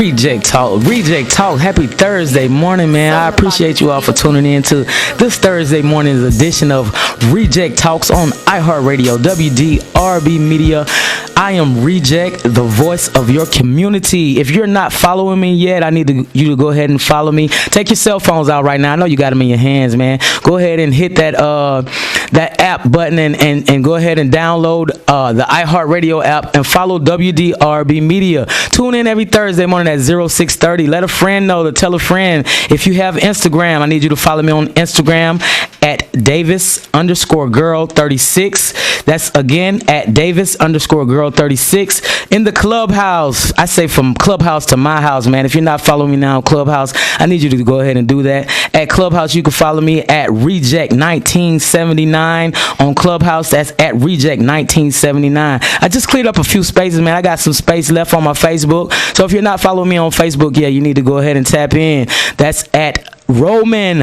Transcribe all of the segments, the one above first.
Reject Talk. Happy Thursday morning, man. I appreciate you all for tuning in to this Thursday morning's edition of Reject Talks on iHeartRadio, WDRB Media. I am Reject, the voice of your community. If you're not following me yet, I need you to go ahead and follow me. Take your cell phones out right now. I know you got them in your hands, man. Go ahead and hit that app button and go ahead and download the iHeartRadio app and follow WDRB Media. Tune in every Thursday morning at 0630. Let a friend know to tell a friend. If you have Instagram, I need you to follow me on Instagram at Davis_girl36. That's again at Davis_girl36. In the Clubhouse, I say from Clubhouse to my house, man. If you're not following me now on Clubhouse, I need you to go ahead and do that. At Clubhouse, you can follow me at Reject1979 on Clubhouse. That's at Reject1979. I just cleared up a few spaces, man. I got some space left on my Facebook. So if you're not following me on Facebook, yeah, you need to go ahead and tap in. That's at Roman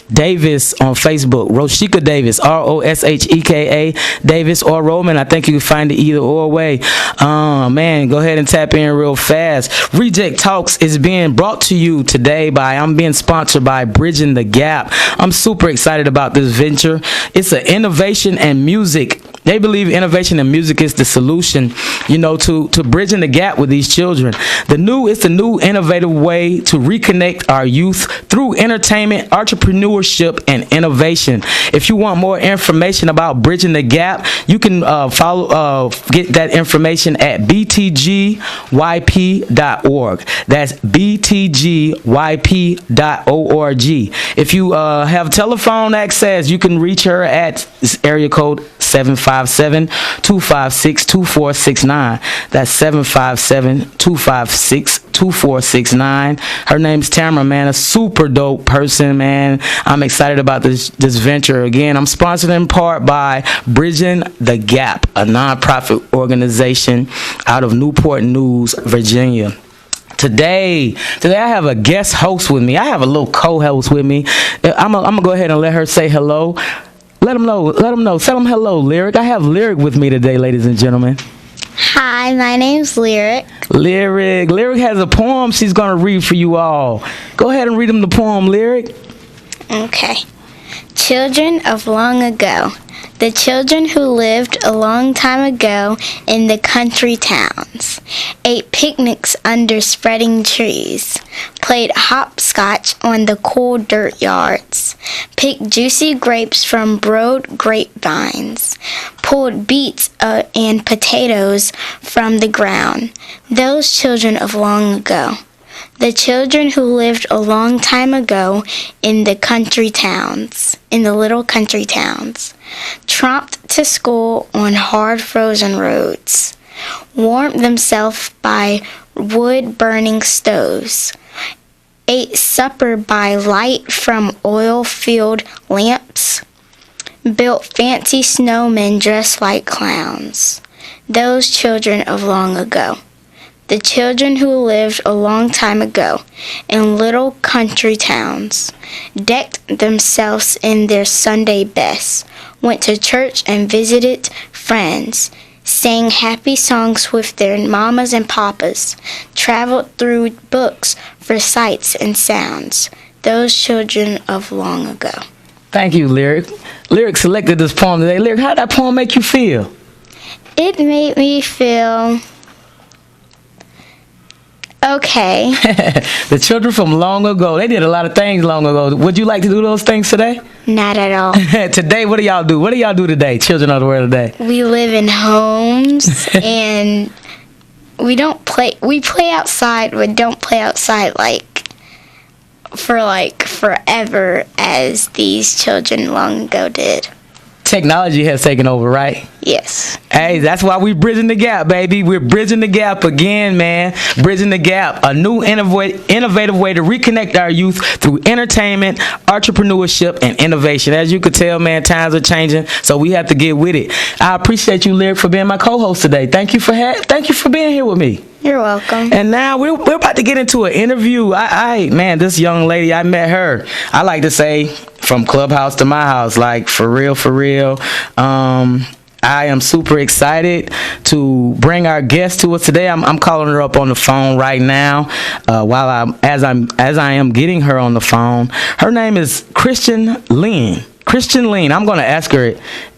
Davis on Facebook. Roshika Davis, Rosheka Davis or Roman. I think you can find it either or way. Man, go ahead and tap in real fast. Reject Talks is being brought to you today I'm being sponsored by Bridging the Gap. I'm super excited about this venture. It's an innovation and music. They believe innovation and music is the solution, to bridging the gap with these children. It's a new innovative way to reconnect our youth through entertainment, entrepreneurship, and innovation. If you want more information about Bridging the Gap, you can get that information at btgyp.org. That's btgyp.org. If you have telephone access, you can reach her at area code 757-256-2469. That's 757-256-2469. Her name's Tamara, man. A super dope person, man. I'm excited about this venture. Again, I'm sponsored in part by Bridging the Gap, a nonprofit organization out of Newport News, Virginia. Today I have a guest host with me. I have a little co-host with me. I'm gonna go ahead and let her say hello. Let them know. Tell them hello, Lyric. I have Lyric with me today, ladies and gentlemen. Hi, my name's Lyric. Lyric has a poem she's going to read for you all. Go ahead and read them the poem, Lyric. Okay. Children of long ago. The children who lived a long time ago in the country towns ate picnics under spreading trees, played hopscotch on the cool dirt yards, picked juicy grapes from broad grapevines, pulled beets and potatoes from the ground. Those children of long ago. The children who lived a long time ago in the little country towns, tromped to school on hard frozen roads, warmed themselves by wood-burning stoves, ate supper by light from oil-filled lamps, built fancy snowmen dressed like clowns. Those children of long ago. The children who lived a long time ago in little country towns, decked themselves in their Sunday best, went to church and visited friends, sang happy songs with their mamas and papas, traveled through books for sights and sounds. Those children of long ago. Thank you, Lyric. Lyric selected this poem today. Lyric, how did that poem make you feel? It made me feel okay. The children from long ago, they did a lot of things long ago. Would you like to do those things today? Not at all. Today, what do y'all do? What do y'all do today, children of the world today? We live in homes and we play outside, but don't play outside for forever as these children long ago did. Technology has taken over, right? Yes. Hey, that's why we're bridging the gap, baby. We're bridging the gap again, man. Bridging the gap, a new innovative way to reconnect our youth through entertainment, entrepreneurship, and innovation. As you could tell, man, times are changing, so we have to get with it. I appreciate you, Lyric, for being my co-host today. Thank you for being here with me. You're welcome. And now we're about to get into an interview. Man, this young lady, I met her. I like to say from Clubhouse to my house, like for real. I am super excited to bring our guest to us today. I'm calling her up on the phone right now. As I am getting her on the phone. Her name is Christian Lynn. Christian Lynn. I'm going to ask her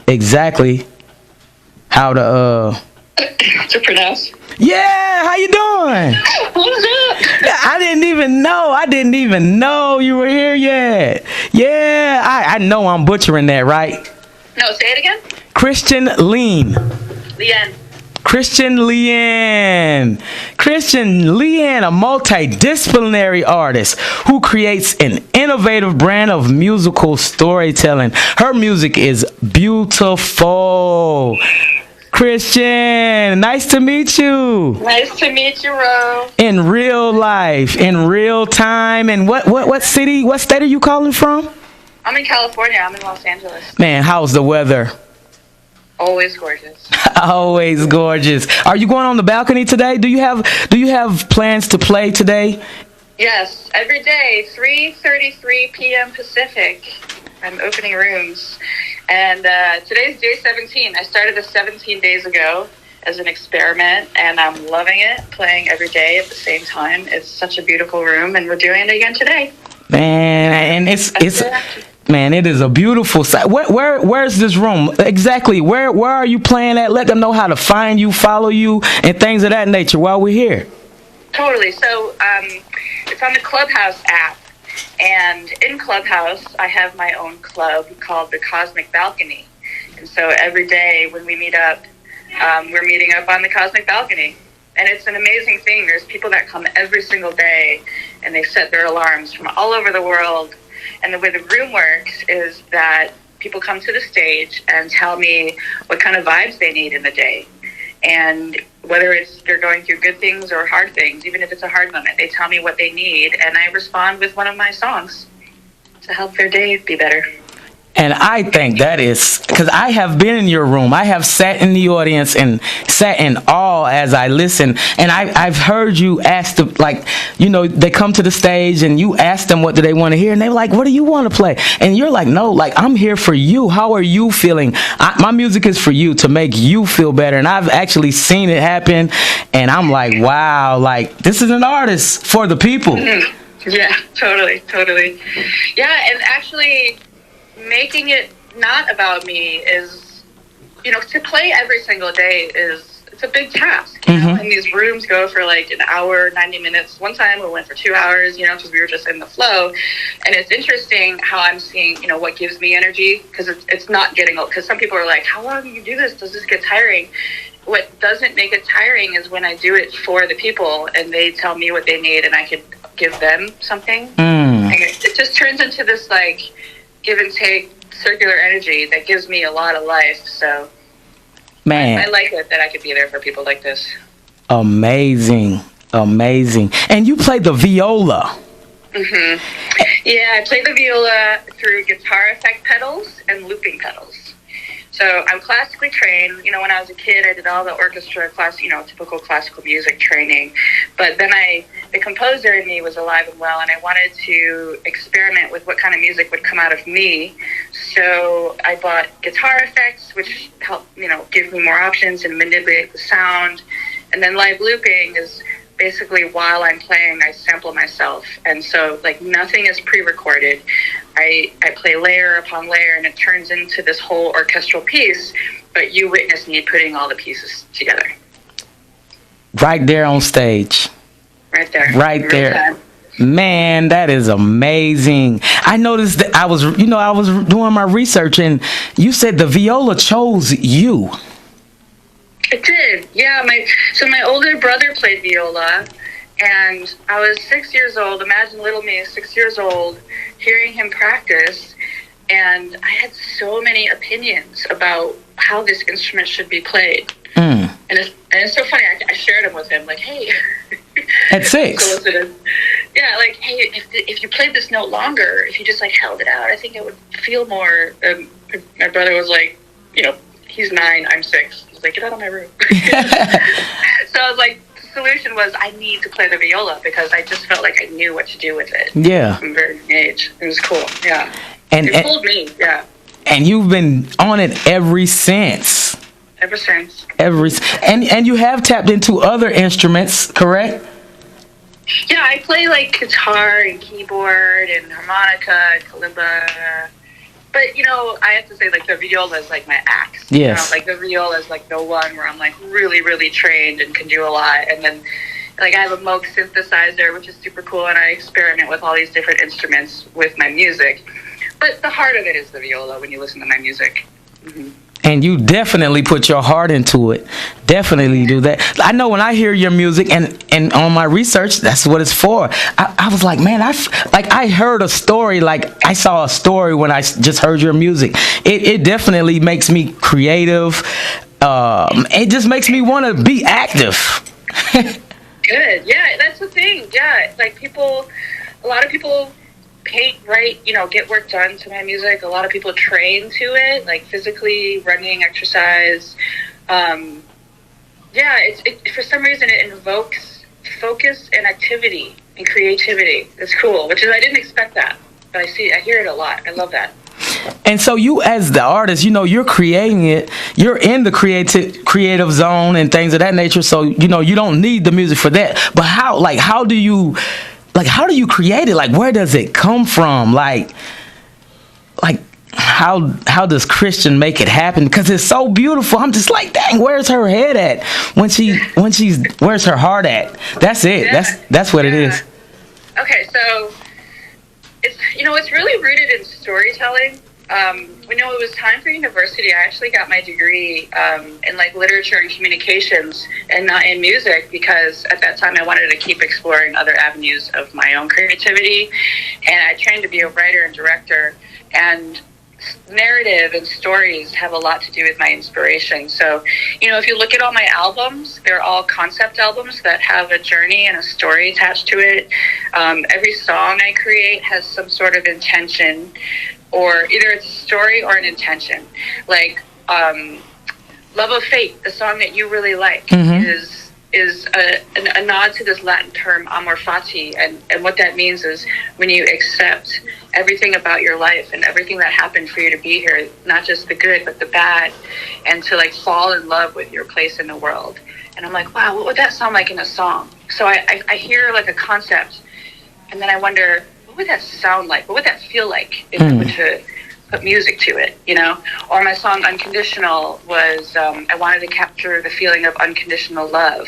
exactly how to pronounce. Yeah, how you doing? What's up? I didn't even know you were here yet. Yeah, I know I'm butchering that, right? No, say it again. Christian Lynn. Leanne. Christian Leanne. Christian Leanne, a multidisciplinary artist who creates an innovative brand of musical storytelling. Her music is beautiful. Christian, nice to meet you. Nice to meet you, Ro. In real life, in real time. And what city, what state are you calling from? I'm in California. I'm in Los Angeles. Man, how's the weather? Always gorgeous. Always gorgeous. Are you going on the balcony today? Do you have plans to play today? Yes, every day, 3:33 p.m. Pacific. I'm opening rooms. And today's day 17. I started this 17 days ago as an experiment, and I'm loving it, playing every day at the same time. It's such a beautiful room, and we're doing it again today. Man, and man, it is a beautiful site. Where's this room? Exactly. Where are you playing at? Let them know how to find you, follow you, and things of that nature while we're here. Totally. So it's on the Clubhouse app. And in Clubhouse, I have my own club called the Cosmic Balcony. And so every day when we meet up, we're meeting up on the Cosmic Balcony. And it's an amazing thing. There's people that come every single day, and they set their alarms from all over the world. And the way the room works is that people come to the stage and tell me what kind of vibes they need in the day. And whether it's they're going through good things or hard things, even if it's a hard moment, they tell me what they need, and I respond with one of my songs to help their day be better. And I think that is, because I have been in your room. I have sat in the audience and sat in awe as I listen. And I've heard you ask them, like, you know, they come to the stage and you ask them what do they want to hear. And they're like, what do you want to play? And you're like, no, like, I'm here for you. How are you feeling? My music is for you, to make you feel better. And I've actually seen it happen. And I'm like, wow, like, this is an artist for the people. Mm-hmm. Yeah, totally. Yeah, and actually making it not about me is, you know, to play every single day it's a big task, you know, and these rooms go for like an hour, 90 minutes. One time we went for 2 hours, you know, because we were just in the flow. And it's interesting how I'm seeing, you know, what gives me energy, because it's not getting old. Because some people are like, how long do you do this? Does this get tiring? What doesn't make it tiring is when I do it for the people and they tell me what they need and I could give them something. And it just turns into this like give and take circular energy that gives me a lot of life. So man, I like it that I could be there for people like this. Amazing. And you play the viola. Yeah, I play the viola through guitar effect pedals and looping pedals. So I'm classically trained. You know, when I was a kid, I did all the orchestra class, you know, typical classical music training. But then the composer in me was alive and well, and I wanted to experiment with what kind of music would come out of me. So I bought guitar effects, which help, you know, give me more options and manipulate the sound. And then live looping is basically while I'm playing, I sample myself. And so, like, nothing is pre-recorded. I play layer upon layer, and it turns into this whole orchestral piece, but you witness me putting all the pieces together. Right there on stage. Right there. Right there. Time. Man, that is amazing. I noticed that I was doing my research, and you said the viola chose you. It did, yeah. My older brother played viola, and I was 6 years old. Imagine little me, 6 years old, hearing him practice, and I had so many opinions about how this instrument should be played. And it's so funny. I shared them with him, like, hey. At 6? Yeah, like, hey, if you played this note longer, if you just, like, held it out, I think it would feel more. My brother was like, you know, he's 9, I'm 6. He's like, get out of my room. So I was like, the solution was I need to play the viola because I just felt like I knew what to do with it. Yeah. From a very young age. It was cool, yeah. And it fooled me, yeah. And you've been on it ever since. ever since. And you have tapped into other instruments, correct? Yeah, I play like guitar and keyboard and harmonica and kalimba. But, I have to say, like, the viola is like my axe. Yes. Like, the viola is like the one where I'm like really, really trained and can do a lot. And then, like, I have a Moog synthesizer, which is super cool, and I experiment with all these different instruments with my music. But the heart of it is the viola when you listen to my music. Mm-hmm. And you definitely put your heart into it. Definitely do that. I know when I hear your music and on my research, that's what it's for. I was like, man, I heard a story, like I saw a story when I just heard your music. It definitely makes me creative. It just makes me want to be active. Good. Yeah, that's the thing. Yeah, like a lot of people paint, write, get work done to my music. A lot of people train to it, like physically, running, exercise. It for some reason it invokes focus and activity and creativity. It's cool, which is I didn't expect that, but I hear it a lot. I love that. And so you, as the artist, you're creating it. You're in the creative zone and things of that nature. So you don't need the music for that. But how do you create it? Like, where does it come from? Like how does Christian make it happen? Because it's so beautiful. I'm just like, dang, where's her head at where's her heart at? That's it. Yeah. That's what it is. Okay, so it's really rooted in storytelling. When it was time for university, I actually got my degree in like literature and communications and not in music, because at that time I wanted to keep exploring other avenues of my own creativity. And I trained to be a writer and director, and narrative and stories have a lot to do with my inspiration. So, if you look at all my albums, they're all concept albums that have a journey and a story attached to it. Every song I create has some sort of intention, or either it's a story or an intention. Like Love of Fate, the song that you really like, mm-hmm. is a nod to this Latin term amor fati, and what that means is when you accept everything about your life and everything that happened for you to be here, not just the good but the bad, and to like fall in love with your place in the world. And I'm like, wow, what would that sound like in a song? So I hear like a concept, and then I wonder, what would that sound like? What would that feel like if I were to put music to it, Or my song Unconditional was, I wanted to capture the feeling of unconditional love.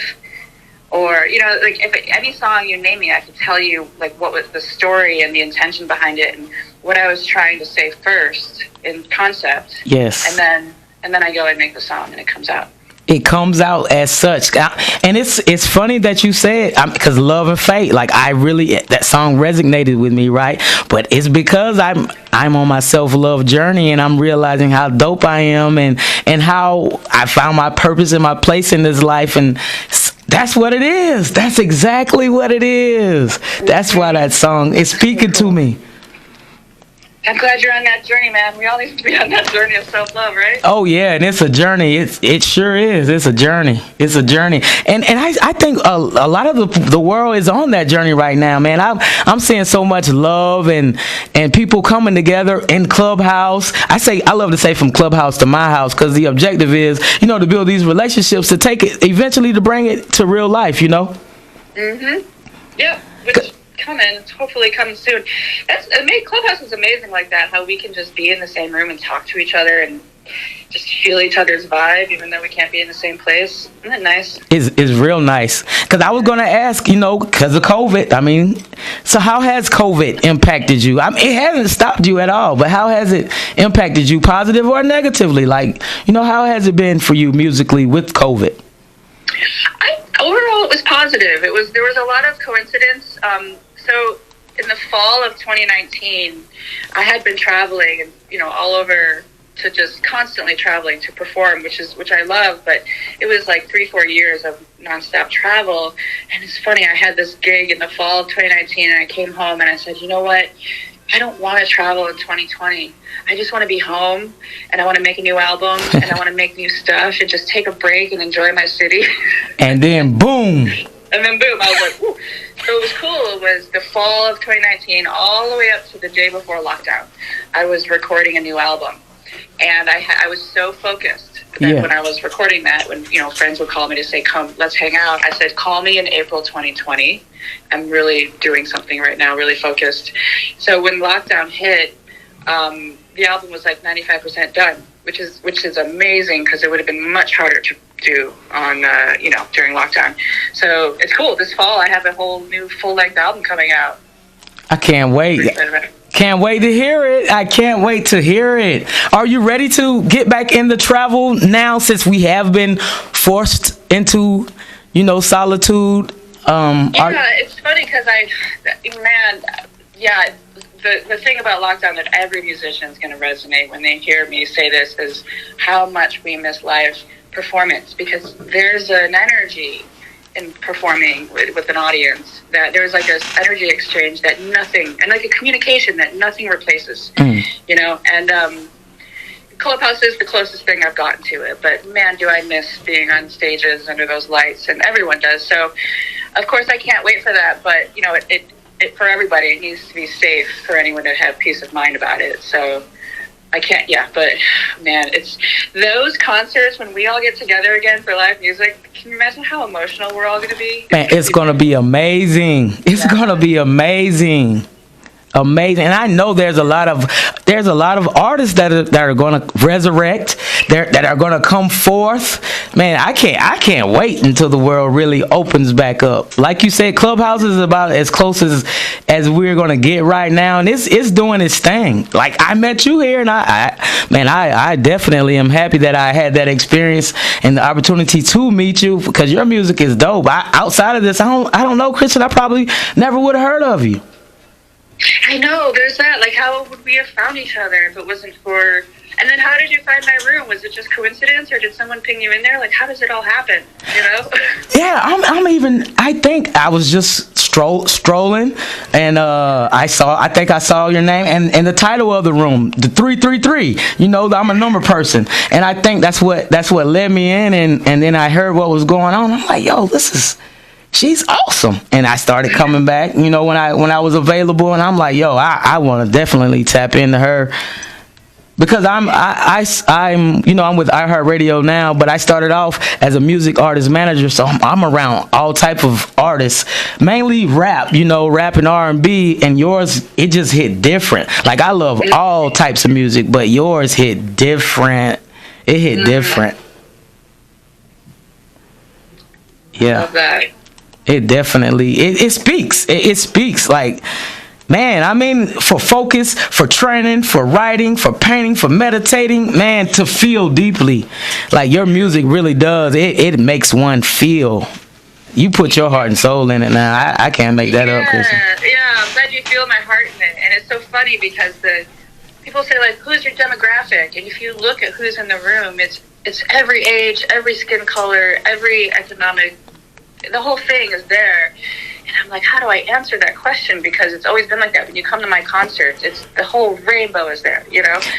Or, like any song you name me, I could tell you like what was the story and the intention behind it and what I was trying to say first in concept. Yes. And then I go and make the song and it comes out. It comes out as such, and it's funny that you said, because Love and Fate, like that song resonated with me, right? But it's because I'm on my self-love journey, and I'm realizing how dope I am, and how I found my purpose and my place in this life, and that's what it is. That's exactly what it is. That's why that song is speaking to me. I'm glad you're on that journey, man. We all need to be on that journey of self-love, right? Oh, yeah, and it's a journey. It sure is. It's a journey. It's a journey. And I think a lot of the world is on that journey right now, man. I'm seeing so much love and people coming together in Clubhouse. I love to say from Clubhouse to my house, because the objective is, to build these relationships, to take it, eventually to bring it to real life, Mm-hmm. Yeah, hopefully coming soon. Clubhouse is amazing like that, how we can just be in the same room and talk to each other and just feel each other's vibe, even though we can't be in the same place. Isn't that nice? It's real nice. Because I was going to ask, because of COVID, so how has COVID impacted you? It hasn't stopped you at all, but how has it impacted you, positive or negatively? Like, how has it been for you musically with COVID? Overall, it was positive. There was a lot of coincidence. So in the fall of 2019, I had been traveling and, all over, to just constantly traveling to perform, which I love, but it was like 3-4 years of nonstop travel. And it's funny, I had this gig in the fall of 2019 and I came home and I said, you know what? I don't want to travel in 2020. I just want to be home, and I want to make a new album, and I want to make new stuff and just take a break and enjoy my city. And then boom. And then boom, I was like, ooh. So it was cool. It was the fall of 2019 all the way up to the day before lockdown. I was recording a new album, and I was so focused Then Yeah. when I was recording that, when friends would call me to say, "Come, let's hang out," I said, "Call me in April 2020. I'm really doing something right now, really focused." So when lockdown hit, the album was like 95% done, which is amazing because it would have been much harder to do on during lockdown. So it's cool. This fall I have a whole new full-length album coming out. I can't wait. Can't wait to hear it. I can't wait to hear it. Are you ready to get back into travel now, since we have been forced into, solitude? It's funny because the thing about lockdown that every musician is going to resonate when they hear me say this is how much we miss live performance, because there's an energy in performing with an audience, that there's like this energy exchange that nothing, and like a communication that nothing replaces, and Clubhouse is the closest thing I've gotten to it, but man, do I miss being on stages under those lights, and everyone does. So of course I can't wait for that, but it for everybody, it needs to be safe for anyone to have peace of mind about it. So I can't, but man, it's those concerts when we all get together again for live music. Can you imagine how emotional we're all going to be? Man, it's going to be amazing. It's going to be amazing. Amazing. And I know there's a lot of artists that are going to resurrect, that are going to come forth. Man, I can't wait until the world really opens back up. Like you said, Clubhouse is about as close as we're going to get right now, and it's doing its thing. Like, I met you here, and I definitely am happy that I had that experience and the opportunity to meet you, because your music is dope. Outside of this, I don't know, Christian, I probably never would have heard of you. I know, there's that. Like, how would we have found each other if it wasn't for... And then how did you find my room? Was it just coincidence, or did someone ping you in there? Like, how does it all happen, Yeah, I think I was just strolling, and I think I saw your name and the title of the room, the 333. I'm a number person, and I think that's what led me in, and then I heard what was going on. I'm like, yo, she's awesome. And I started coming back, when I was available, and I'm like, yo, I want to definitely tap into her, because I'm with iHeartRadio now, but I started off as a music artist manager, so I'm around all type of artists, mainly rap, rap and R&B, and yours, it just hit different. Like, I love all types of music, but yours hit different. It hit different. Yeah. Love that. It definitely it speaks. It speaks, like, man, for focus, for training, for writing, for painting, for meditating, man, to feel deeply. Like, your music really does. It makes one feel. You put your heart and soul in it now. I can't make that up, Christian. Yeah, I'm glad you feel my heart in it. And it's so funny because people say, like, who's your demographic? And if you look at who's in the room, it's every age, every skin color, every economic, the whole thing is there. And I'm like, how do I answer that question? Because it's always been like that. When you come to my concerts, it's the whole rainbow is there,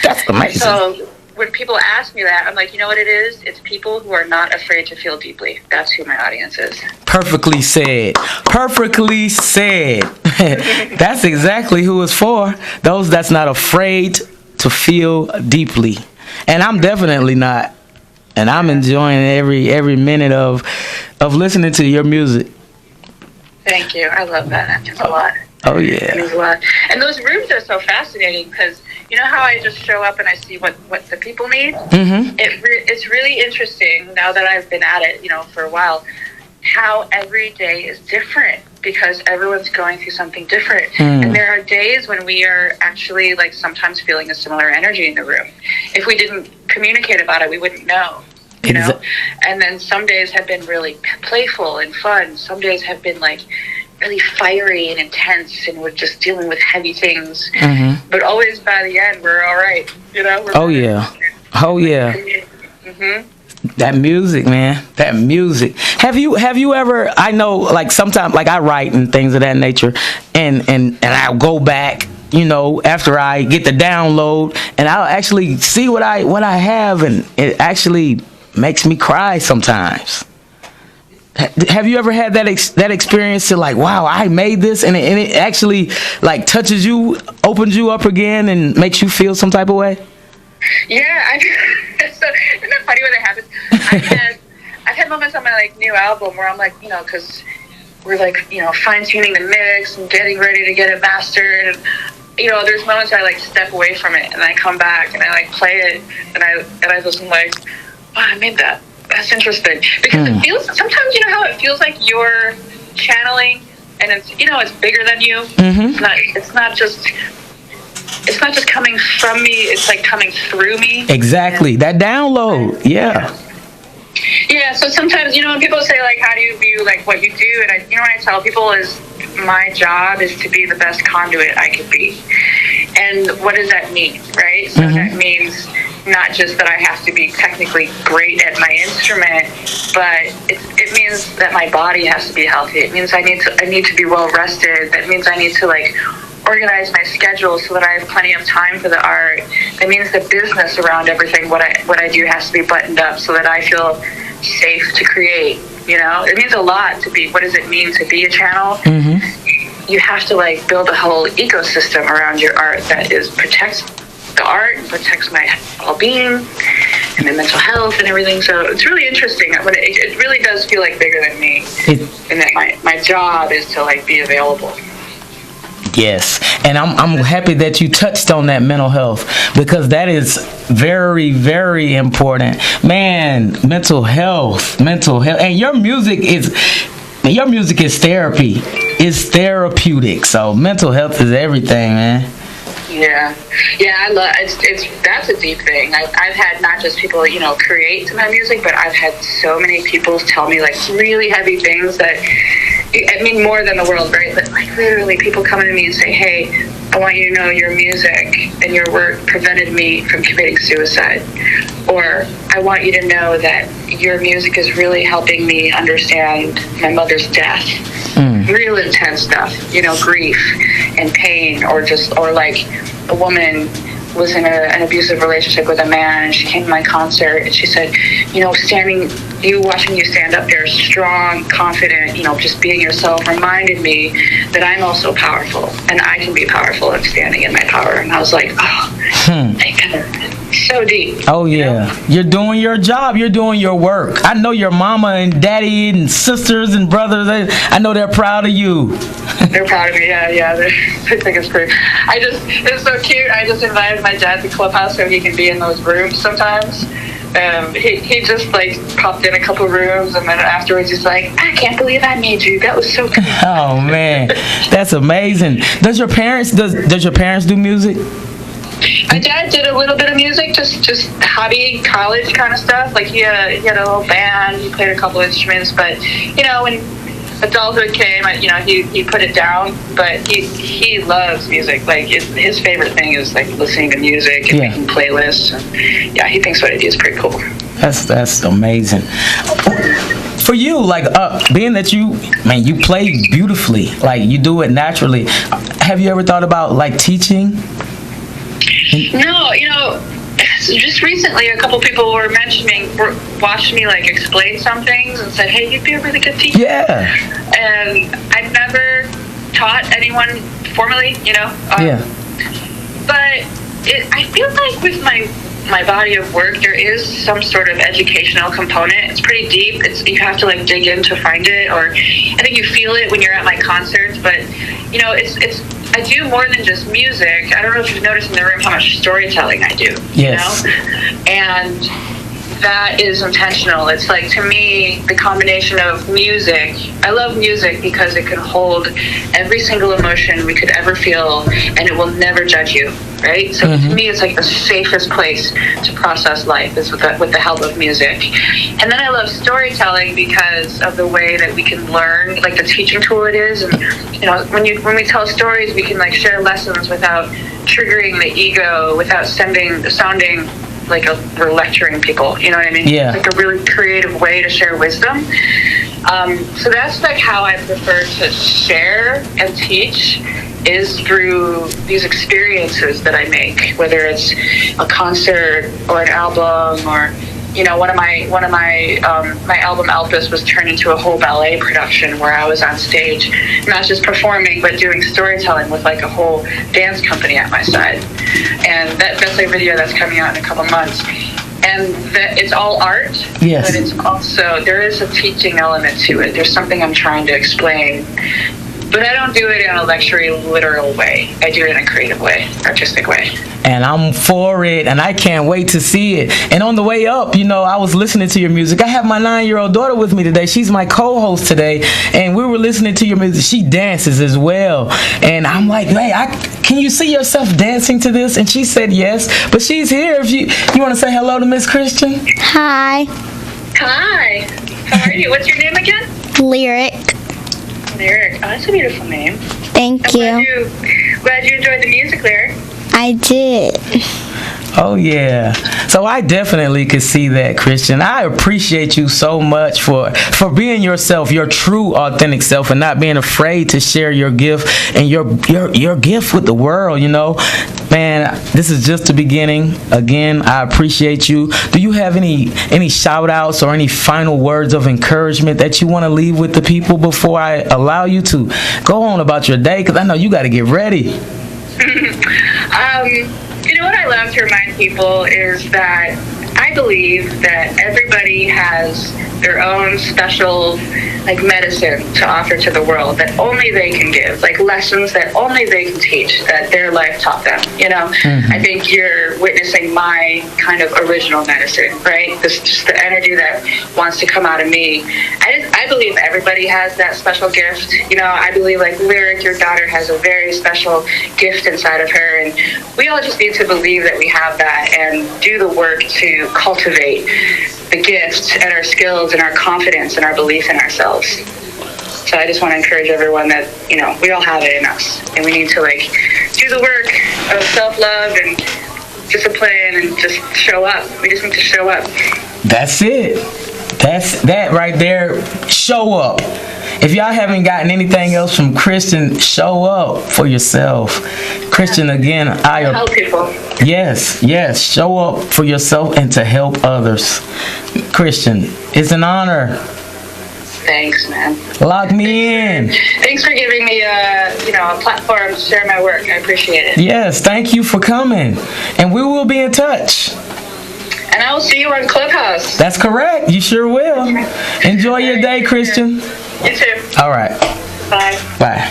That's amazing. So when people ask me that, I'm like, you know what it is? It's people who are not afraid to feel deeply. That's who my audience is. Perfectly said. Perfectly said. That's exactly who it's for. Those that's not afraid to feel deeply. And I'm definitely not. And I'm enjoying every minute of listening to your music. Thank you. I love that. That means a lot. Oh, yeah. It means a lot. And those rooms are so fascinating because you know how I just show up and I see what the people need? Mm-hmm. It's really interesting now that I've been at it, for a while, how every day is different because everyone's going through something different. And there are days when we are actually, like, sometimes feeling a similar energy in the room. If we didn't communicate about it, we wouldn't know. And then some days have been really playful and fun. Some days have been, like, really fiery and intense, and we're just dealing with heavy things. Mm-hmm. But always by the end, we're all right. Oh, yeah. Mm-hmm. That music, man. That music. Have you ever? I know, like, sometimes, like, I write and things of that nature, and I'll go back, after I get the download, and I'll actually see what I have, and it actually makes me cry sometimes. Have you ever had that experience to, like, wow, I made this, and it actually, like, touches you, opens you up again, and makes you feel some type of way? Yeah, So isn't that funny when that happens? I've had moments on my like new album where I'm like, you know, because we're like, you know, fine tuning the mix and getting ready to get it mastered. And, you know, there's moments I like step away from it and I come back and I like play it and I just like, wow, I made that. That's interesting. Because it feels, sometimes, you know how it feels like you're channeling and it's, you know, it's bigger than you. It's not just coming from me, it's like coming through me. Exactly. That download. Yeah. Yeah, so sometimes, you know, when people say, like, how do you view, like, what you do? And, you know, what I tell people is my job is to be the best conduit I could be. And what does that mean, right? So that means not just that I have to be technically great at my instrument, but it means that my body has to be healthy. It means I need to be well rested. That means I need to, like, organize my schedule so that I have plenty of time for the art. That means the business around everything, what I do has to be buttoned up so that I feel safe to create, you know? It means a lot to be, what does it mean to be a channel? You have to like build a whole ecosystem around your art that protects the art, protects my well-being and my mental health and everything. So it's really interesting. It really does feel like bigger than me. And that my job is to like be available. Yes, and I'm happy that you touched on that mental health because that is very, very important. Man, mental health, and your music is therapy. It's therapeutic. So mental health is everything, man. Yeah, I love that's a deep thing. I've had not just people, you know, create to my music, but I've had so many people tell me like really heavy things that, I mean, more than the world, right? But like literally people come to me and say, hey, I want you to know your music and your work prevented me from committing suicide. Or I want you to know that your music is really helping me understand my mother's death. Real intense stuff, you know, grief and pain, or like a woman was in an abusive relationship with a man and she came to my concert and she said, you know, watching you stand up there strong, confident, you know, just being yourself reminded me that I'm also powerful and I can be powerful and standing in my power. And I was like, so deep. Oh yeah, you know? You're doing your job, you're doing your work. I know your mama and daddy and sisters and brothers, I know they're proud of you. They're proud of me, yeah. They think it's great. It's so cute. I just invited my dad to Clubhouse so he can be in those rooms sometimes. He just like popped in a couple rooms and then afterwards he's like, I can't believe I made you. That was so cool. Oh man, that's amazing. Does your parents do music? My dad did a little bit of music, just hobby, college kind of stuff. Like he had a little band, he played a couple instruments, but you know, when adulthood came, you know, he put it down, but he loves music. Like his favorite thing is like listening to music and making playlists. And yeah, he thinks what I do is pretty cool. That's amazing. For you, like being that you play beautifully, like you do it naturally. Have you ever thought about like teaching? No, you know, just recently a couple people were watching me like explain some things and said, hey, you'd be a really good teacher. Yeah. And I've never taught anyone formally, you know. But I feel like with my body of work, there is some sort of educational component. It's pretty deep. You have to like dig in to find it, or I think you feel it when you're at my concerts. But you know, I do more than just music. I don't know if you've noticed in the room how much storytelling I do. Yes. You know, and that is intentional. It's like, to me, the combination of music. I love music because it can hold every single emotion we could ever feel, and it will never judge you, right? So to me, it's like the safest place to process life is with the help of music. And then I love storytelling because of the way that we can learn, like the teaching tool it is. And you know, when we tell stories, we can like share lessons without triggering the ego, without sounding like we're lecturing people, you know what I mean? Yeah. It's like a really creative way to share wisdom. So that's like how I prefer to share and teach, is through these experiences that I make, whether it's a concert or an album, or you know, one of my my album Elpis was turned into a whole ballet production where I was on stage, not just performing but doing storytelling with like a whole dance company at my side. And that's a video that's coming out in a couple months. and that it's all art. Yes. But it's also, there is a teaching element to it. There's something I'm trying to explain. But I don't do it in a lectury, literal way. I do it in a creative way, artistic way. And I'm for it, and I can't wait to see it. And on the way up, you know, I was listening to your music. I have my 9-year-old daughter with me today. She's my co-host today, and we were listening to your music. She dances as well. And I'm like, hey, can you see yourself dancing to this? And she said yes. But she's here. If you want to say hello to Miss Christian? Hi. Hi. How are you? What's your name again? Lyric. Lyric. Oh, that's a beautiful name. Thank you. Glad you enjoyed the music, Lyric. I did. Oh, yeah. So I definitely could see that, Christian. I appreciate you so much for being yourself, your true, authentic self, and not being afraid to share your gift and your gift with the world, you know. Man, this is just the beginning. Again, I appreciate you. Do you have any shout-outs or any final words of encouragement that you want to leave with the people before I allow you to go on about your day? Because I know you got to get ready. You know what I love to remind people is that I believe that everybody has their own special medicine to offer to the world that only they can give, lessons that only they can teach, that their life taught them, you know. I think you're witnessing my kind of original medicine, right? Just the energy that wants to come out of me. I believe everybody has that special gift, you know. I believe Lyric, your daughter, has a very special gift inside of her, and we all just need to believe that we have that and do the work to cultivate the gifts and our skills and our confidence and our belief in ourselves. So I just want to encourage everyone that, you know, we all have it in us, and we need to do the work of self-love and discipline and just show up. We just need to show up. That's it. That's that right there. Show up. If y'all haven't gotten anything else from Christian, show up for yourself. Christian, again, help people. Yes, show up for yourself and to help others. Christian, it's an honor. Thanks, man. Lock me in. Thanks for giving me a platform to share my work. I appreciate it. Yes, thank you for coming. And we will be in touch. And I will see you on Clubhouse. That's correct. You sure will. Enjoy your day, Christian. You too. All right. Bye. Bye.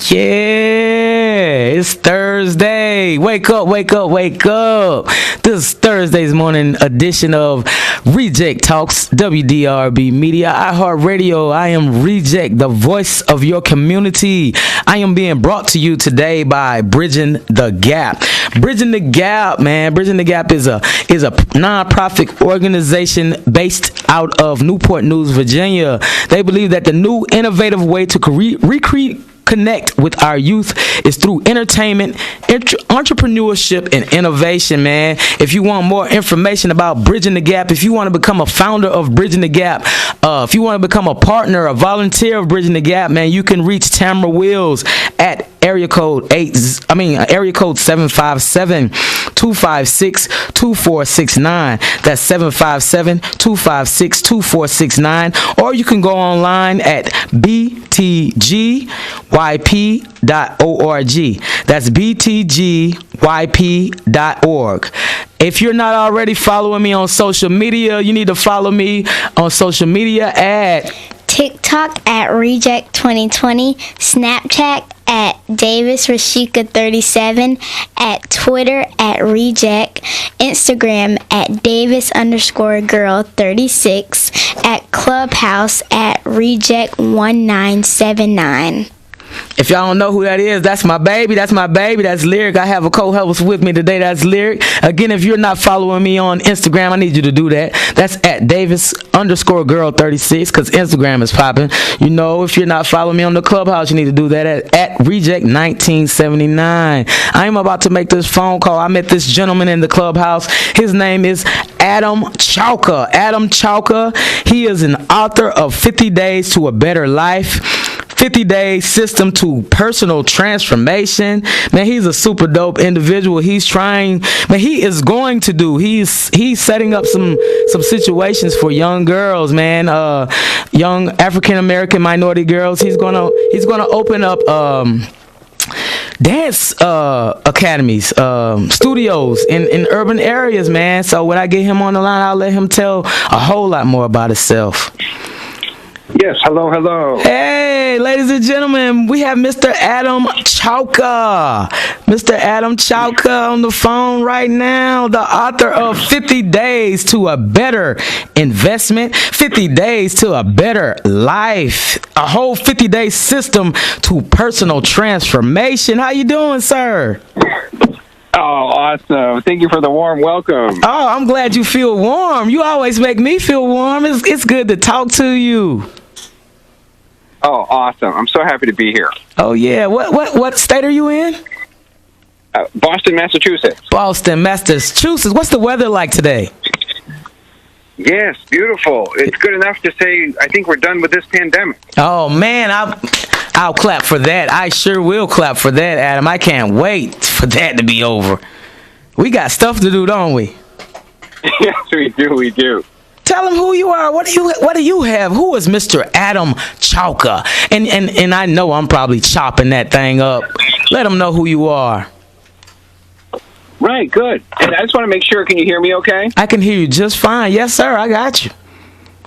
Yeah, it's Thursday. Wake up, wake up, wake up. This is Thursday's morning edition of Reject Talks, WDRB Media, iHeartRadio. I am Reject, the voice of your community. I am being brought to you today by Bridging the Gap. Bridging the Gap, man. Bridging the Gap is a non-profit organization based out of Newport News, Virginia. They believe that the new innovative way to connect with our youth is through entertainment, entrepreneurship, and innovation, man. If you want more information about Bridging the Gap, if you want to become a founder of Bridging the Gap, if you want to become a partner, a volunteer of Bridging the Gap, man, you can reach Tamara Wills at area code 757-256-2469. That's 757-256-2469. Or you can go online at btgyp.org. That's btgyp.org. If you're not already following me on social media, you need to follow me on social media at TikTok at Reject 2020, Snapchat at Davis Rashika 37, at Twitter at Reject, Instagram at Davis_girl 36, at Clubhouse at Reject 1979. If y'all don't know who that is, that's my baby. That's Lyric. I have a co-host with me today. That's Lyric. Again, if you're not following me on Instagram, I need you to do that. That's at Davis_girl 36, because Instagram is popping. You know, if you're not following me on the Clubhouse, you need to do that at Reject 1979. I'm about to make this phone call. I met this gentleman in the Clubhouse. His name is Adam Chicoa. Adam Chicoa. He is an author of 50 Days to a Better Life, 50-day system to personal transformation. Man, he's a super dope individual. He's setting up some situations for young girls, man. Young African American minority girls. He's gonna open up dance academies, studios in urban areas, man. So when I get him on the line, I'll let him tell a whole lot more about himself. Yes, hello. Hey, ladies and gentlemen, we have Mr. Adam Chicoa. Mr. Adam Chicoa on the phone right now, the author of 50 Days to a Better Investment, 50 Days to a Better Life, a whole 50-day system to personal transformation. How you doing, sir? Oh, awesome. Thank you for the warm welcome. Oh, I'm glad you feel warm. You always make me feel warm. It's good to talk to you. Oh, awesome. I'm so happy to be here. Oh, yeah. What state are you in? Boston, Massachusetts. Boston, Massachusetts. What's the weather like today? Yes, beautiful. It's good enough to say I think we're done with this pandemic. Oh, man, I'll clap for that. I sure will clap for that, Adam. I can't wait for that to be over. We got stuff to do, don't we? Yes, we do. Tell them who you are. What do you have? Who is Mr. Adam Chicoa? And I know I'm probably chopping that thing up. Let them know who you are. Right, good. And I just want to make sure, can you hear me okay? I can hear you just fine. Yes, sir, I got you.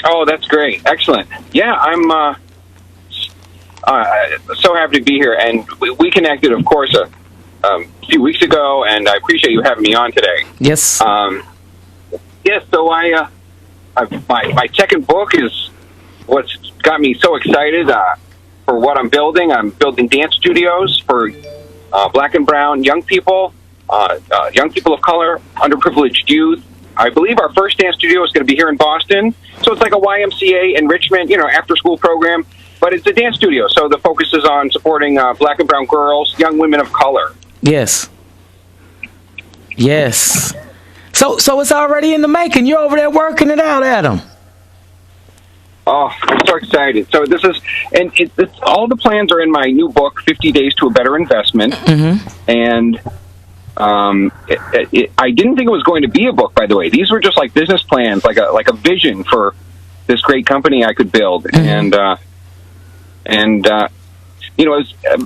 Oh, that's great. Excellent. Yeah, I'm so happy to be here. And we connected, of course, a few weeks ago, and I appreciate you having me on today. Yes. Yes, so my second book is what's got me so excited for what I'm building. I'm building dance studios for black and brown young people of color, underprivileged youth. I believe our first dance studio is going to be here in Boston. So it's like a YMCA enrichment, after-school program, but it's a dance studio. So the focus is on supporting black and brown girls, young women of color. Yes. So it's already in the making. You're over there working it out, Adam. Oh, I'm so excited. So this is, and it's all the plans are in my new book, 50 Days to a Better Investment. Mm-hmm. And I didn't think it was going to be a book, by the way. These were just like business plans, like a vision for this great company I could build. Mm-hmm.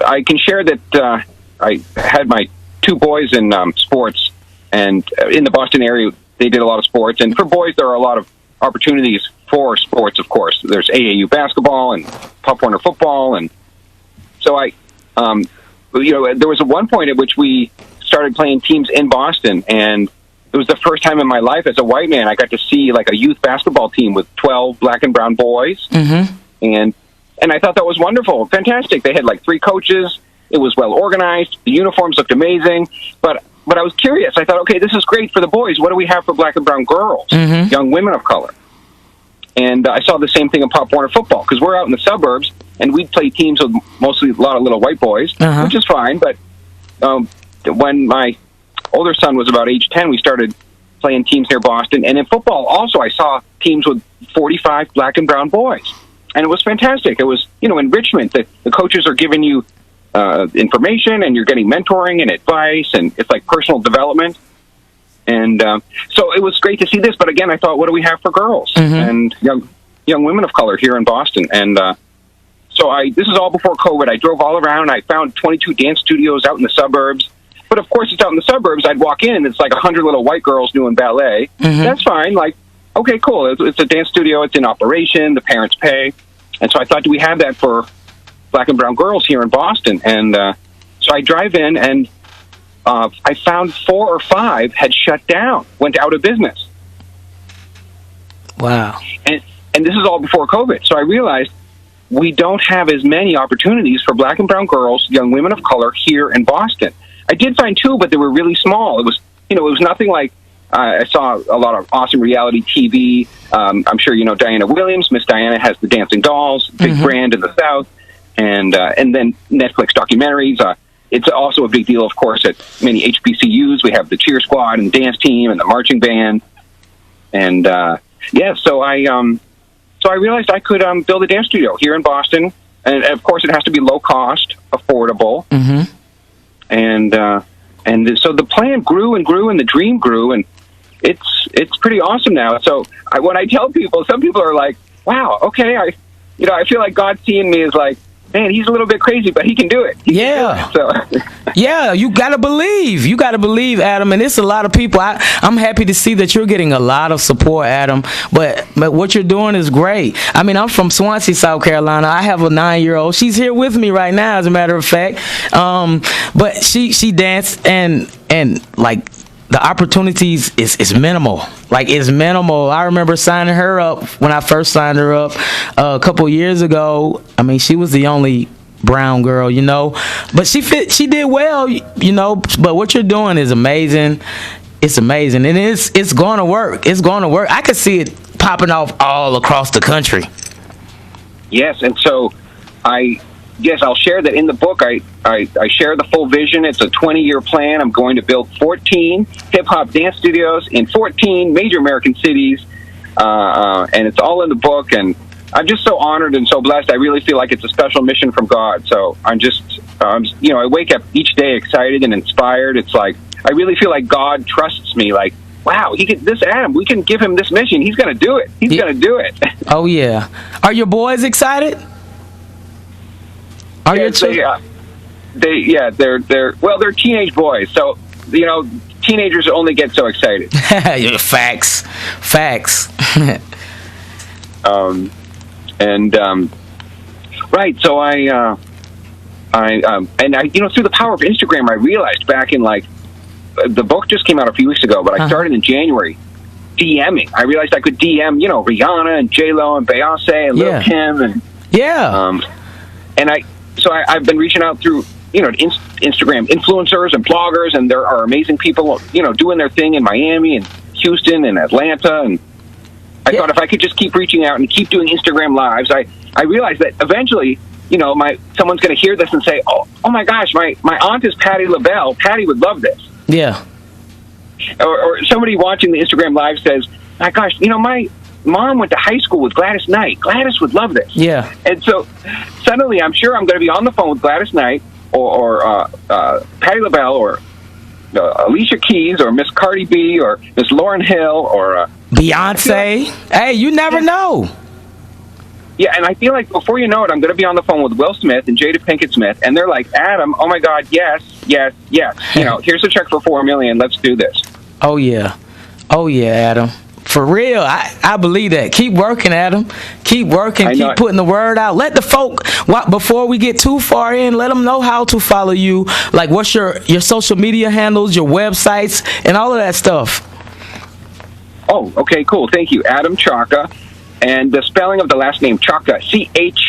I can share that I had my two boys in sports, and in the Boston area, they did a lot of sports. And for boys, there are a lot of opportunities for sports, of course. There's AAU basketball and Pop Warner football. And so there was one point at which we started playing teams in Boston, and it was the first time in my life as a white man I got to see like a youth basketball team with 12 black and brown boys. Mm-hmm. And I thought that was wonderful, fantastic. They had like 3 coaches. It was well organized. The uniforms looked amazing. But I was curious. I thought, okay, this is great for the boys. What do we have for black and brown girls, mm-hmm. young women of color? And I saw the same thing in Pop Warner football, because we're out in the suburbs, and we'd play teams with mostly a lot of little white boys, uh-huh. which is fine. But when my older son was about age 10, we started playing teams near Boston. And in football also, I saw teams with 45 black and brown boys. And it was fantastic. It was, enrichment. The coaches are giving you information, and you're getting mentoring and advice, and it's like personal development. And so it was great to see this. But again, I thought, what do we have for girls mm-hmm. and young women of color here in Boston? And so this is all before COVID. I drove all around. I found 22 dance studios out in the suburbs. But of course, it's out in the suburbs. I'd walk in, and it's like 100 little white girls doing ballet. Mm-hmm. That's fine. Like, okay, cool. It's a dance studio. It's in operation. The parents pay. And so I thought, do we have that for black and brown girls here in Boston? And so I drive in, and I found 4 or 5 had shut down, went out of business. Wow. And this is all before COVID. So I realized we don't have as many opportunities for black and brown girls, young women of color here in Boston. I did find 2, but they were really small. It was nothing like, I saw a lot of awesome reality TV. I'm sure you know Diana Williams. Miss Diana has the Dancing Dolls, big mm-hmm. brand in the South. And then Netflix documentaries. It's also a big deal, of course, at many HBCUs. We have the cheer squad and the dance team and the marching band. And so I realized I could build a dance studio here in Boston. And of course, it has to be low cost, affordable. Mm-hmm. And so the plan grew and grew, and the dream grew, and it's pretty awesome now. So when I tell people, some people are like, "Wow, okay, I feel like God's seeing me as like man, he's a little bit crazy, but he can do it. So yeah, you gotta believe. You gotta believe, Adam. And it's a lot of people. I'm happy to see that you're getting a lot of support, Adam. But what you're doing is great. I mean, I'm from Swansea, South Carolina. I have a 9-year-old. She's here with me right now, as a matter of fact. But she danced and like, the opportunities is minimal. Like, it's minimal. I remember signing her up when I first signed her up a couple years ago. I mean, she was the only brown girl, you know, but she did well, you know. But what you're doing is amazing. It's amazing, and it's going to work. It's going to work. I could see it popping off all across the country. Yes, and so I'll share that in the book. I share the full vision. It's a 20-year plan. I'm going to build 14 hip-hop dance studios in 14 major American cities, and it's all in the book. And I'm just so honored and so blessed. I really feel like it's a special mission from God. So I'm just, I wake up each day excited and inspired. It's like, I really feel like God trusts me. Like, wow, this Adam, we can give him this mission. He's going to do it. He's going to do it. Oh, yeah. Are your boys excited? Are your children? They're teenage boys. So, you know, teenagers only get so excited. Facts. Right. So I through the power of Instagram, I realized back in the book just came out a few weeks ago, but I started in January DMing. I realized I could DM, Rihanna and J-Lo and Beyonce and Lil Kim and I've been reaching out through, Instagram influencers and bloggers, and there are amazing people, doing their thing in Miami and Houston and Atlanta. And I thought if I could just keep reaching out and keep doing Instagram lives, I realized that eventually, someone's going to hear this and say, oh my gosh, my aunt is Patti LaBelle. Patti would love this. Yeah. Or somebody watching the Instagram live says, my gosh, my mom went to high school with Gladys Knight. Gladys would love this. Yeah. And so suddenly I'm sure I'm going to be on the phone with Gladys Knight or Patti LaBelle or Alicia Keys or Miss Cardi B or Miss Lauryn Hill or Beyonce. Hey, you never know. Yeah, and I feel like before you know it, I'm going to be on the phone with Will Smith and Jada Pinkett Smith, and they're like, Adam, oh my God, yes. Here's a check for $4 million. Let's do this. Oh yeah, Adam. For real, I believe that. Keep working, Adam. Keep working. Keep putting the word out. Let the folk, before we get too far in, let them know how to follow you. Like, what's your social media handles, your websites, and all of that stuff. Oh, okay, cool. Thank you. Adam Chicoa. And the spelling of the last name, Chicoa, Chiocca.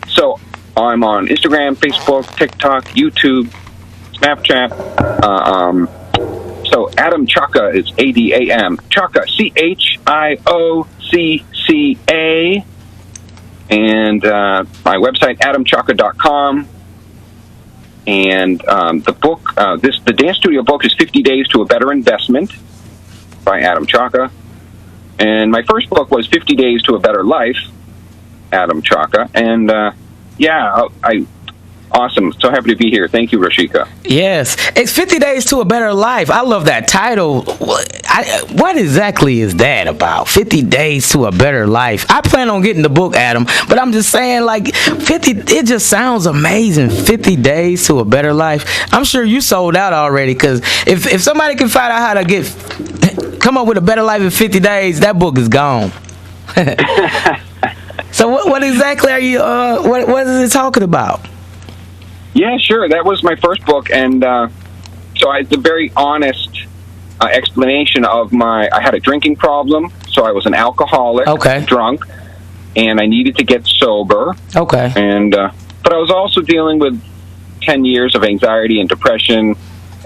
So I'm on Instagram, Facebook, TikTok, YouTube, Snapchat. So Adam Chicoa is ADAM. Chicoa, CHIOCCA. And my website, adamchicoa.com. And the book, the dance studio book is 50 Days to a Better Investment by Adam Chicoa. And my first book was 50 Days to a Better Life, Adam Chicoa. And awesome. So happy to be here. Thank you, Rashika. Yes. It's 50 Days to a Better Life. I love that title. What exactly is that about? 50 Days to a Better Life. I plan on getting the book, Adam, but I'm just saying, 50, it just sounds amazing. 50 Days to a Better Life. I'm sure you sold out already, because if somebody can find out how to come up with a better life in 50 days, that book is gone. So what exactly are you, what is it talking about? Yeah, sure. That was my first book, and so it's a very honest explanation of I had a drinking problem, so I was an alcoholic, drunk, and I needed to get sober. Okay. And but I was also dealing with 10 years of anxiety and depression,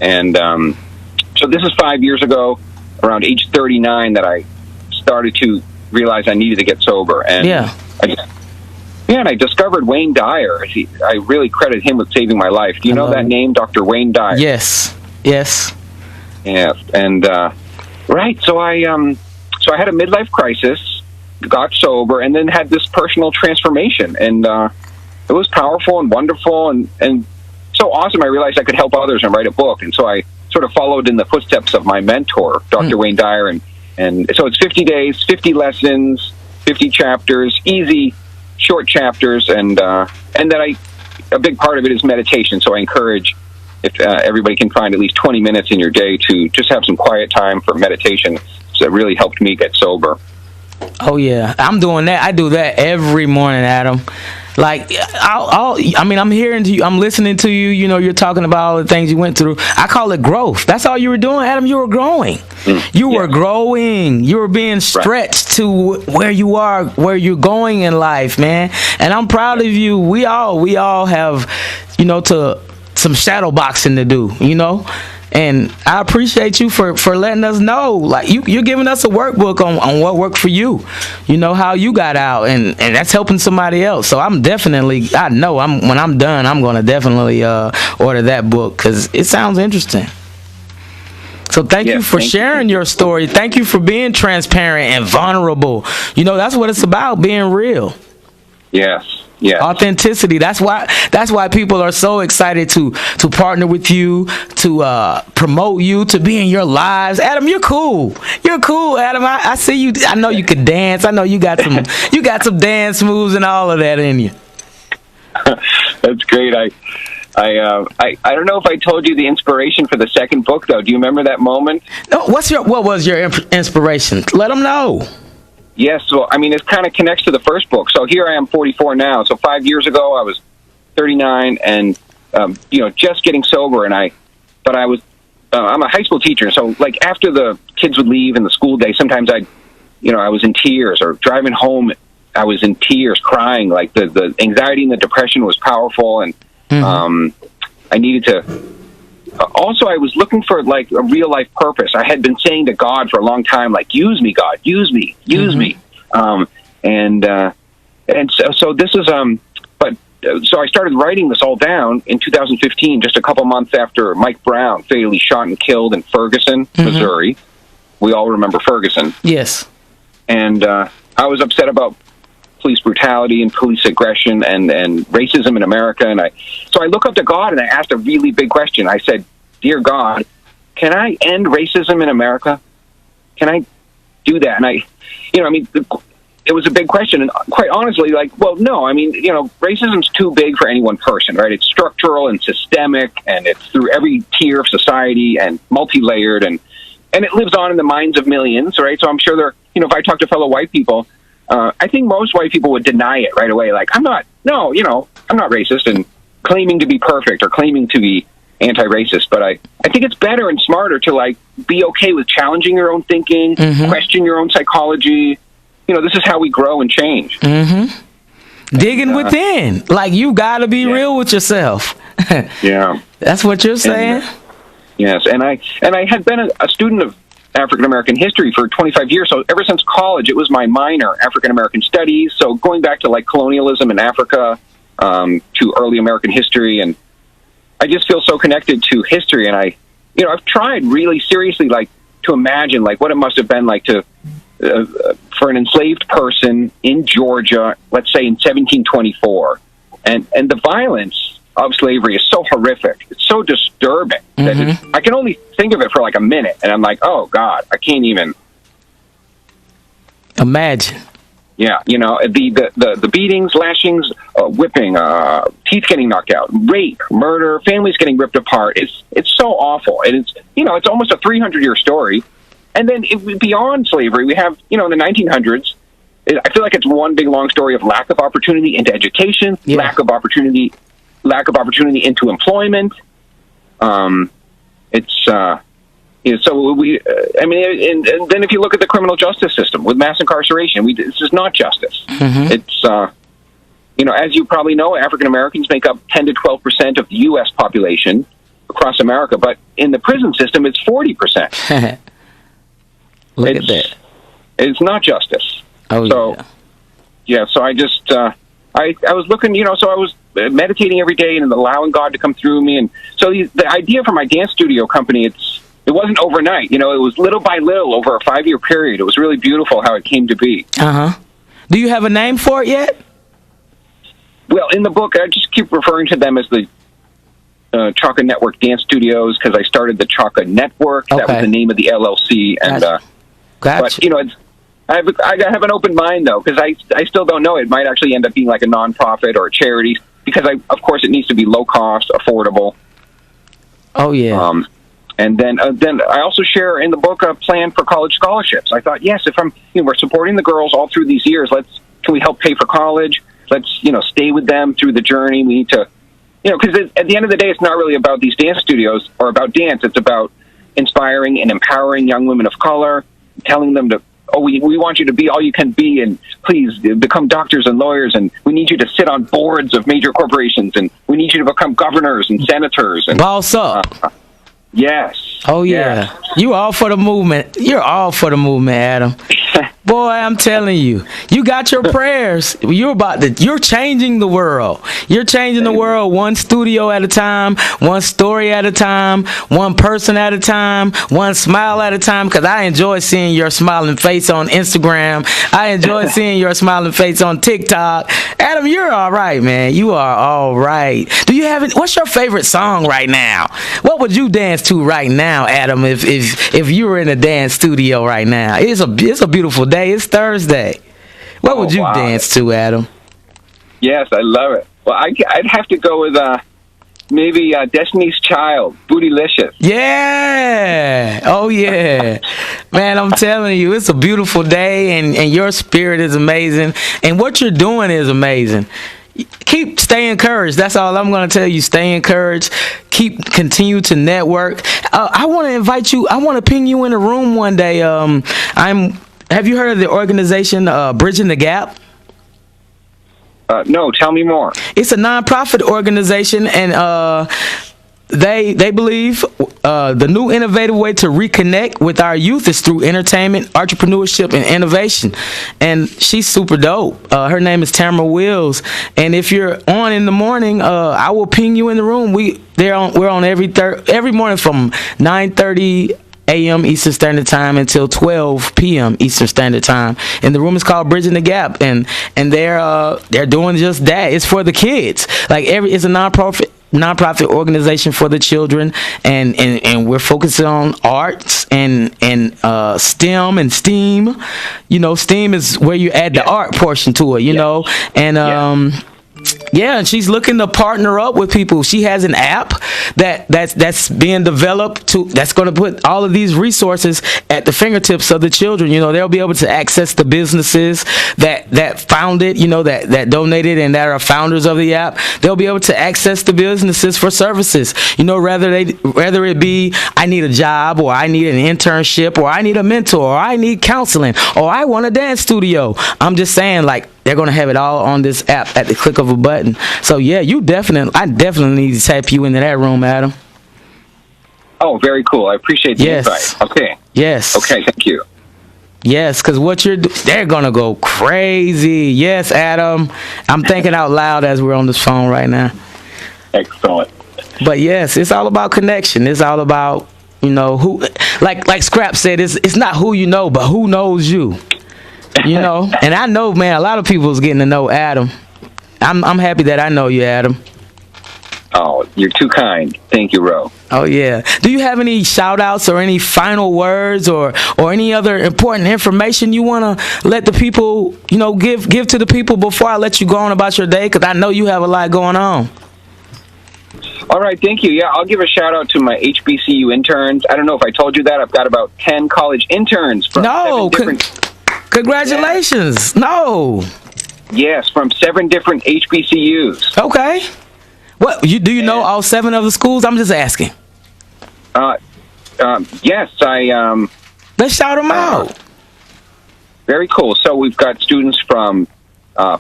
and so this is 5 years ago, around age 39, that I started to realize I needed to get sober, and and I discovered Wayne Dyer. I really credit him with saving my life. Do you know that name, Dr. Wayne Dyer? Yes. Yeah, and right. So I had a midlife crisis, got sober, and then had this personal transformation, and it was powerful and wonderful and so awesome. I realized I could help others and write a book, and so I sort of followed in the footsteps of my mentor, Dr. Wayne Dyer, and so it's 50 days, 50 lessons, 50 chapters, easy, short chapters, and then a big part of it is meditation. So I encourage, if everybody can find at least 20 minutes in your day to just have some quiet time for meditation. So it really helped me get sober. Oh yeah, I'm doing that. I do that every morning, Adam. Like, I'm hearing to you, I'm listening to you. You know, you're talking about all the things you went through. I call it growth. That's all you were doing, Adam. You were growing. You were growing. You were being stretched to where you are, where you're going in life, man. And I'm proud of you. We all have, to some shadow boxing to do, And I appreciate you for letting us know. Like, you're giving us a workbook on what worked for you. How you got out, and that's helping somebody else. So I'm definitely, when I'm done, I'm going to definitely order that book because it sounds interesting. So thank you for sharing your story. Thank you for being transparent and vulnerable. That's what it's about, being real. Yes. Yeah. Authenticity. That's why people are so excited to partner with you, to promote you, to be in your lives. Adam, you're cool. You're cool, Adam. I see you. I know you can dance. I know you got some dance moves and all of that in you. That's great. I don't know if I told you the inspiration for the second book though. Do you remember that moment? No. What was your inspiration? Let them know. Yes, well, it kind of connects to the first book. So here I am, 44 now. So 5 years ago, I was 39 and, just getting sober. I'm a high school teacher. So, like, after the kids would leave in the school day, sometimes I was in tears, or driving home, I was in tears, crying. Like, the anxiety and the depression was powerful. And I needed to... Also, I was looking for, like, a real-life purpose. I had been saying to God for a long time, like, use me, God, use me, use me. So this is, so I started writing this all down in 2015, just a couple months after Mike Brown fatally shot and killed in Ferguson, Missouri. We all remember Ferguson. Yes. And I was upset about police brutality and police aggression and racism in America. So I look up to God and I asked a really big question. I said, "Dear God, can I end racism in America? Can I do that?" And it was a big question. And quite honestly, like, well, no, racism's too big for any one person, right? It's structural and systemic, and it's through every tier of society and multi-layered, and it lives on in the minds of millions, right? So I'm sure if I talk to fellow white people, I think most white people would deny it right away. Like, I'm not racist, and claiming to be perfect or claiming to be anti-racist. But I think it's better and smarter to, like, be okay with challenging your own thinking, question your own psychology. This is how we grow and change. Digging within. Like, you got to be real with yourself. Yeah. That's what you're saying? Yes. And I had been a student of African-American history for 25 years. So ever since college, it was my minor, African-American studies. So going back to, like, colonialism in Africa, to early American history. And I just feel so connected to history. And I've tried really seriously, like, to imagine, like, what it must have been like to, for an enslaved person in Georgia, let's say in 1724. And the violence of slavery is so horrific. It's so disturbing that I can only think of it for like a minute, and I'm like, oh God, I can't even imagine. Yeah, the beatings, lashings, whipping, teeth getting knocked out, rape, murder, families getting ripped apart. It's so awful, and it's almost a 300-year story. And then beyond slavery, we have in the 1900s. I feel like it's one big long story of lack of opportunity into education, lack of opportunity into employment. So we, and then if you look at the criminal justice system with mass incarceration, this is not justice. It's, as you probably know, African Americans make up 10 to 12% of the U.S. population across America, but in the prison system, it's 40%. Look at that. It's not justice. Oh, so, yeah. So I just, I was looking, so I was meditating every day and allowing God to come through me. And so the idea for my dance studio company, it wasn't overnight. It was little by little over a 5-year period. It was really beautiful how it came to be. Do you have a name for it yet? Well, in the book, I just keep referring to them as the Chaka Network Dance Studios because I started the Chaka Network. Okay. That was the name of the LLC. And gotcha. But I have an open mind, though, because I still don't know. It might actually end up being like a nonprofit or a charity, because of course it needs to be low cost, affordable. Oh yeah. And then I also share in the book a plan for college scholarships. I thought, yes, if we're supporting the girls all through these years, can we help pay for college? Let's stay with them through the journey. We need to, because at the end of the day, it's not really about these dance studios or about dance. It's about inspiring and empowering young women of color, telling them to, we want you to be all you can be, and please become doctors and lawyers, and we need you to sit on boards of major corporations, and we need you to become governors and senators. And boss up. Yes. Oh yeah. Yes. You all for the movement. You're all for the movement, Adam. Boy, I'm telling you, you got your prayers. You're changing the world. You're changing the world one studio at a time, one story at a time, one person at a time, one smile at a time, because I enjoy seeing your smiling face on Instagram. I enjoy seeing your smiling face on TikTok. Adam, you're all right, man. You are all right. What's your favorite song right now? What would you dance to right now, Adam, if you were in a dance studio right now? It's a beautiful day. It's Thursday. What would you dance to, Adam? Yes, I love it. Well, I'd have to go with maybe Destiny's Child, Bootylicious. Yeah. Oh, yeah. Man, I'm telling you, it's a beautiful day, and your spirit is amazing, and what you're doing is amazing. Stay encouraged. That's all I'm going to tell you. Stay encouraged. Continue to network. I want to invite you. I want to ping you in a room one day. Have you heard of the organization Bridging the Gap? No, tell me more. It's a nonprofit organization, and they believe the new innovative way to reconnect with our youth is through entertainment, entrepreneurship, and innovation. And she's super dope. Her name is Tamara Wills. And if you're on in the morning, I will ping you in the room. We're on every morning from 9:30 a.m. Eastern Standard Time until 12 p.m. Eastern Standard Time, and the room is called Bridging the Gap, and they're doing just that. It's for the kids. It's a nonprofit organization for the children, and we're focusing on arts and STEM and STEAM. STEAM is where you add the art portion to it. And she's looking to partner up with people. She has an app that's being developed that's going to put all of these resources at the fingertips of the children. They'll be able to access the businesses that founded, that donated and that are founders of the app. They'll be able to access the businesses for services. Whether it be I need a job, or I need an internship, or I need a mentor, or I need counseling, or I want a dance studio. I'm just saying, they're going to have it all on this app at the click of a button. So yeah, I definitely need to tap you into that room, Adam. Oh, very cool. I appreciate the invite. Okay. Yes. Okay, thank you. Yes, because they're going to go crazy. Yes, Adam. I'm thinking out loud as we're on this phone right now. Excellent. But yes, it's all about connection. It's all about, who, like Scrap said, it's not who you know, but who knows you. And I know, man, a lot of people is getting to know Adam. I'm happy that I know you, Adam. Oh, you're too kind. Thank you, Ro. Oh yeah. Do you have any shout outs or any final words or any other important information you want to let the people, give to the people before I let you go on about your day? Because I know you have a lot going on. All right, thank you. Yeah, I'll give a shout out to my HBCU interns. I don't know if I told you that. I've got about 10 college interns from 7 different... Congratulations. Yeah. No. Yes, from 7 different HBCUs. Okay. What do you know all 7 of the schools? I'm just asking. Yes, let's shout them out. Very cool. So we've got students from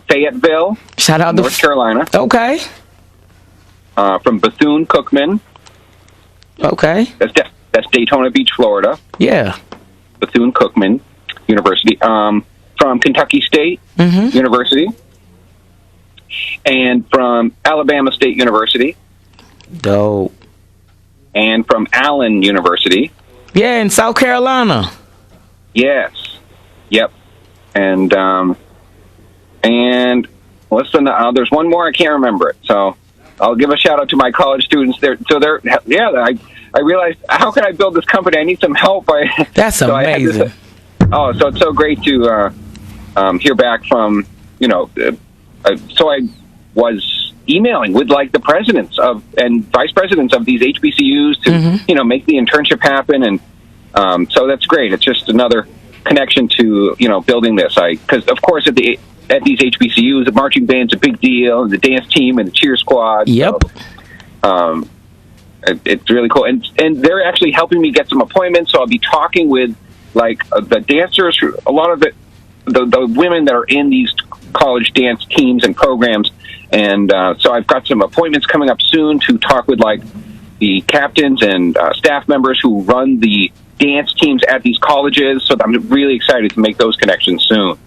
Fayetteville, shout out North Carolina. Okay. From Bethune-Cookman. Okay. That's Daytona Beach, Florida. Yeah. Bethune-Cookman University. From Kentucky State University, and from Alabama State University. Dope. And from Allen University. Yeah, in South Carolina. Yes. Yep. And what's there's one more, I can't remember it. So I'll give a shout out to my college students there. So I realized, how can I build this company? I need some help. That's amazing. Oh, so it's so great to hear back from, so I was emailing with like the presidents of and vice presidents of these HBCUs to, make the internship happen. And so that's great. It's just another connection to, building this. Because of course at these HBCUs, the marching band's a big deal, and the dance team and the cheer squad. Yep. So, it's really cool. And they're actually helping me get some appointments. So I'll be talking with like the dancers, a lot of the women that are in these college dance teams and programs. And so I've got some appointments coming up soon to talk with like the captains and staff members who run the dance teams at these colleges. So I'm really excited to make those connections soon.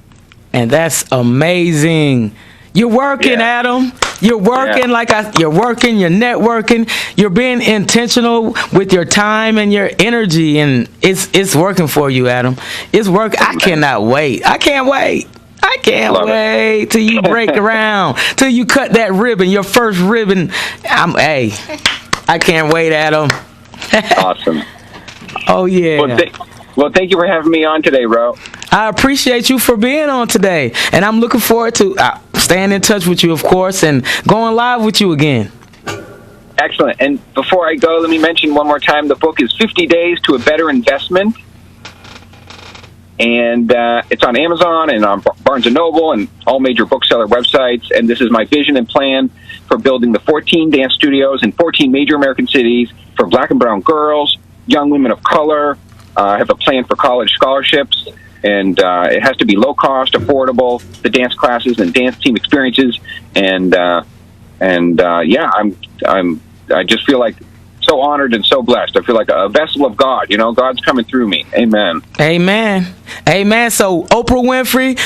And that's amazing. You're working, Adam. You're working you're working, you're networking, you're being intentional with your time and your energy, and it's working for you, Adam. It's work. I cannot wait. I can't wait. I can't wait till you break around, till you cut that ribbon, your first ribbon. I can't wait, Adam. Awesome. Oh, yeah. Well, thank you for having me on today, Ro. I appreciate you for being on today, and I'm looking forward to staying in touch with you, of course, and going live with you again. Excellent. And before I go, let me mention one more time, the book is 50 Days to a Better Investment. And it's on Amazon and on Barnes & Noble and all major bookseller websites. And this is my vision and plan for building the 14 dance studios in 14 major American cities for black and brown girls, young women of color. I have a plan for college scholarships. And it has to be low cost, affordable, the dance classes and dance team experiences. And I just feel like so honored and so blessed. I feel like a vessel of God. God's coming through me. Amen. Amen. Amen. So Oprah Winfrey,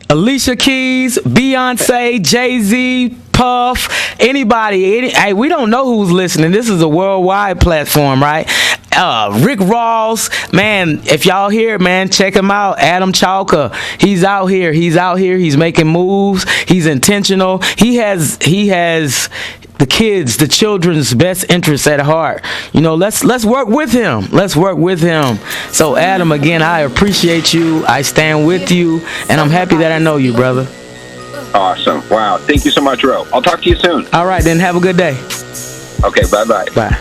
Alicia Keys, Beyonce, Jay-Z, Puff, anybody. Hey, we don't know who's listening. This is a worldwide platform, right? Rick Ross, man, if y'all hear, man, check him out. Adam Chicoa, he's out here. He's making moves. He's intentional. He has the kids, the children's best interests at heart. Let's work with him. So Adam, again, I appreciate you. I stand with you, and I'm happy that I know you, brother. Awesome. Wow. Thank you so much, Ro. I'll talk to you soon. All right, then. Have a good day. Okay. Bye-bye. Bye.